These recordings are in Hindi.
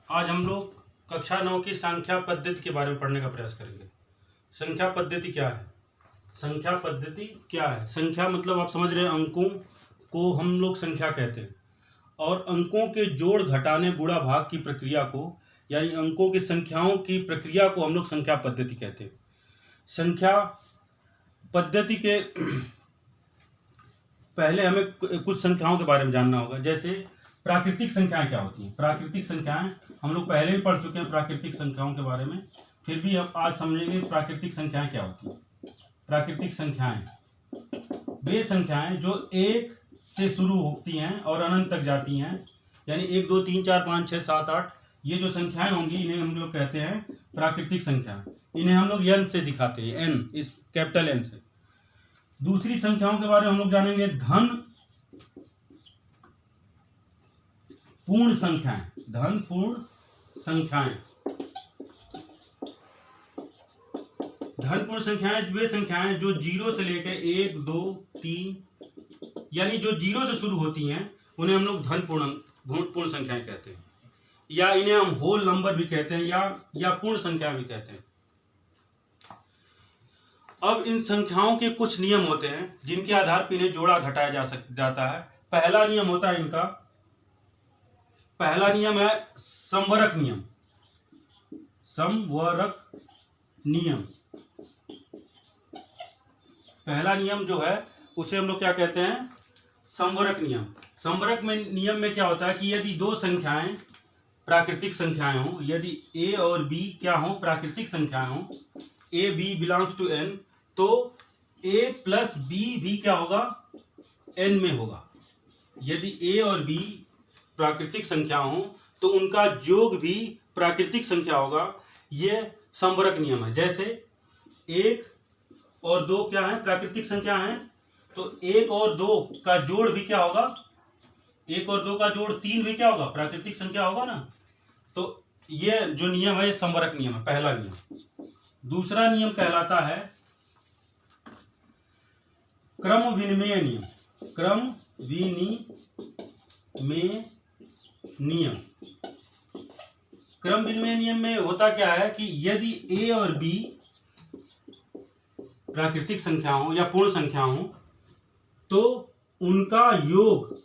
आज हम लोग कक्षा 9 की संख्या पद्धति के बारे में पढ़ने का प्रयास करेंगे। संख्या पद्धति क्या है? संख्या पद्धति क्या है? संख्या मतलब आप समझ रहे हैं, अंकों को हम लोग संख्या कहते हैं और अंकों के जोड़ घटाने गुणा भाग की प्रक्रिया को, यानी अंकों की संख्याओं की प्रक्रिया को हम लोग संख्या पद्धति कहते हैं। संख्या पद्धति के पहले हमें कुछ संख्याओं के बारे में जानना होगा। जैसे प्राकृतिक संख्याएं क्या होती हैं? प्राकृतिक संख्याएं हम लोग पहले ही पढ़ चुके हैं प्राकृतिक संख्याओं के बारे में, फिर भी हम आज समझेंगे प्राकृतिक संख्याएं क्या होती हैं। प्राकृतिक संख्याएं वे संख्याएं जो एक से शुरू होती हैं और अनंत तक जाती हैं, यानी 1 2 3 4 5 6 7 8 ये जो संख्याएं होंगी इन्हें हम लोग कहते हैं प्राकृतिक संख्या। इन्हें हम लोग n से दिखाते हैं, n इस कैपिटल N से। दूसरी संख्याओं के बारे में हम लोग जानेंगे धन पूर्ण संख्याएं। धन पूर्ण संख्याएं, धन पूर्ण संख्याएं वे संख्याएं जो 0 से लेकर 1 2 3 यानी जो 0 से शुरू होती हैं उन्हें हम लोग धन पूर्ण संख्याएं कहते हैं, या इन्हें हम होल नंबर भी कहते हैं या पूर्ण संख्या भी कहते हैं। अब इन संख्याओं के कुछ नियम होते हैं जिनके आधार पर इन्हें जोड़ा घटाया जाता है। पहला नियम होता है इनका, पहला नियम है समवरक नियम। समवरक नियम, पहला नियम जो है उसे हम लोग क्या कहते हैं? समवरक नियम। समवरक में नियम में क्या होता है कि यदि दो संख्याएं प्राकृतिक संख्याएं हों, यदि a और b क्या हों? प्राकृतिक संख्याएं हों, a b belongs to n, तो a प्लस b भी क्या होगा? n में होगा। यदि a और b प्राकृतिक संख्या हों तो उनका योग भी प्राकृतिक संख्या होगा। यह समवरक नियम है। जैसे 1 और 2 क्या है? प्राकृतिक संख्या है, तो 1 और 2 का जोड़ भी क्या होगा? 1 और 2 का जोड़ 3 भी क्या होगा? प्राकृतिक संख्या होगा ना। तो यह जो नियम है ये समवरक नियम है, पहला नियम। दूसरा नियम कहलाता है क्रम विनिमय नियम। क्रम विनिमय नियम। क्रम विनिमय नियम में होता क्या है कि यदि a और b प्राकृतिक संख्या हो या पूर्ण संख्या हो तो उनका योग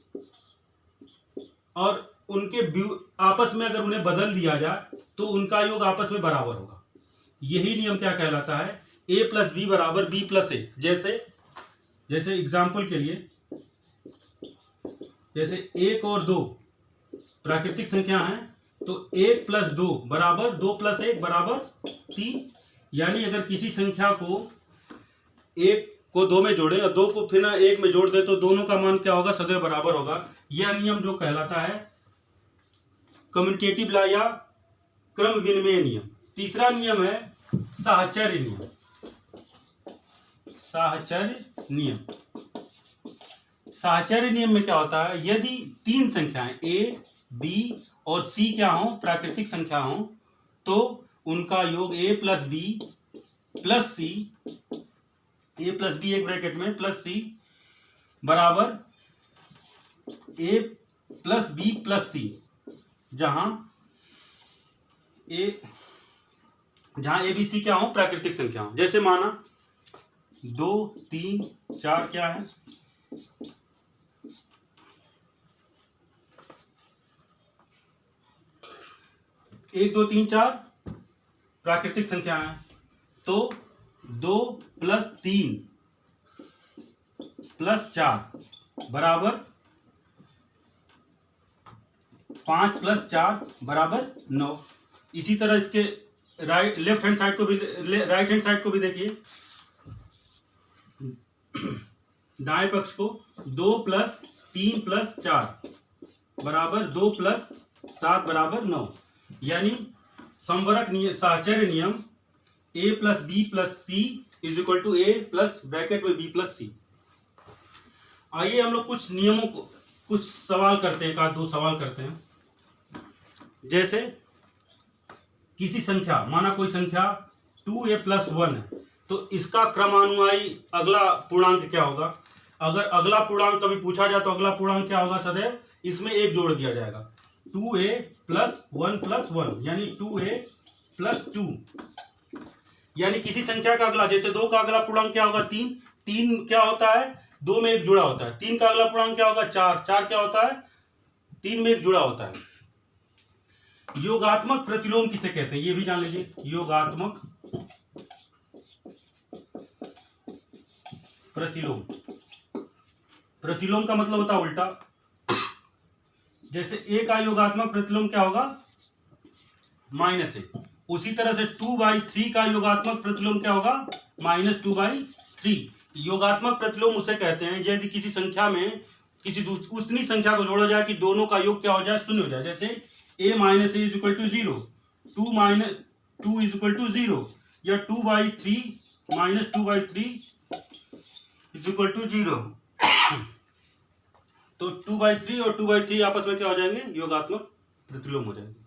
और उनके आपस में अगर उन्हें बदल दिया जाए तो उनका योग आपस में बराबर होगा। यही नियम क्या कहलाता है? a प्लस बी बराबर b प्लस ए। जैसे एग्जाम्पल के लिए, जैसे 1 और 2 प्राकृतिक संख्या है तो 1 प्लस 2 बराबर 2 प्लस 1 बराबर 3। यानी अगर किसी संख्या को 1 को 2 में जोड़े और 2 को फिर 1 में जोड़ दे तो दोनों का मान क्या होगा? सदैव बराबर होगा। यह नियम जो कहलाता है कम्यूटेटिव लॉ या क्रम विनिमय नियम। तीसरा नियम है साहचर्य नियम। साहचर्य नियम, साहचर्य नियम में क्या होता है? यदि 3 संख्याएं a b और c क्या हो? प्राकृतिक संख्या हो, तो उनका योग a प्लस b प्लस c, a प्लस b एक ब्रैकेट में प्लस c बराबर a प्लस b प्लस c, जहां a b c क्या हो? प्राकृतिक संख्या हो। जैसे माना 2 3 4 क्या है? 1 2 3 4 प्राकृतिक संख्या है, तो 2 प्लस 3 प्लस 4 बराबर 5 प्लस 4 बराबर 9। इसी तरह इसके लेफ्ट हैंड साइड को भी, राइट हैंड साइड को भी देखिए, दाएं पक्ष को 2 प्लस 3 प्लस 4 बराबर 2 प्लस 7 बराबर 9। यानी समवरक नियम, साहचर्य नियम a plus B plus C is equal to A plus bracket में b प्लस सी। आइए हम लोग कुछ नियमों को, कुछ सवाल करते हैं, 1 2 सवाल करते हैं। जैसे किसी संख्या, माना कोई संख्या 2a प्लस 1 है, तो इसका क्रमानुयायी अगला पूर्णांक क्या होगा? अगर अगला पूर्णांक कभी पूछा जाए तो अगला पूर्णांक क्या होगा? सदैव इसमें 1 जोड़ दिया जाएगा। 2a प्लस 1 यानी 2a प्लस 2। यानी किसी संख्या का अगला, जैसे 2 का अगला पूर्णांक क्या होगा 3, 3 क्या होता है 2 में 1 जुड़ा होता है। 3 का अगला पूर्णांक क्या होगा 4, 4 क्या होता है 3 में 1 जुड़ा होता है। योगात्मक प्रतिलोम किसे कहते हैं ये भी जान लीजिए। योगात्मक प्रतिलोम, प्रतिलोम का मतलब होता है उल्टा। जैसे a का योगात्मक प्रतिलोम क्या होगा -a, उसी तरह से 2/3 का योगात्मक प्रतिलोम क्या होगा -2/3। योगात्मक प्रतिलोम उसे कहते हैं यदि किसी संख्या में किसी उतनी संख्या को जोड़ा जाए कि दोनों का योग क्या हो जाए 0 हो जाए। जैसे a minus a is equal to 0, 2 is equal to 0, या 2/3 -2/3 इज इक्वल टू 0। तो 2/3 और 2/3 आपस में क्या हो जाएंगे योगात्मक प्रतिलोम हो जाएंगे।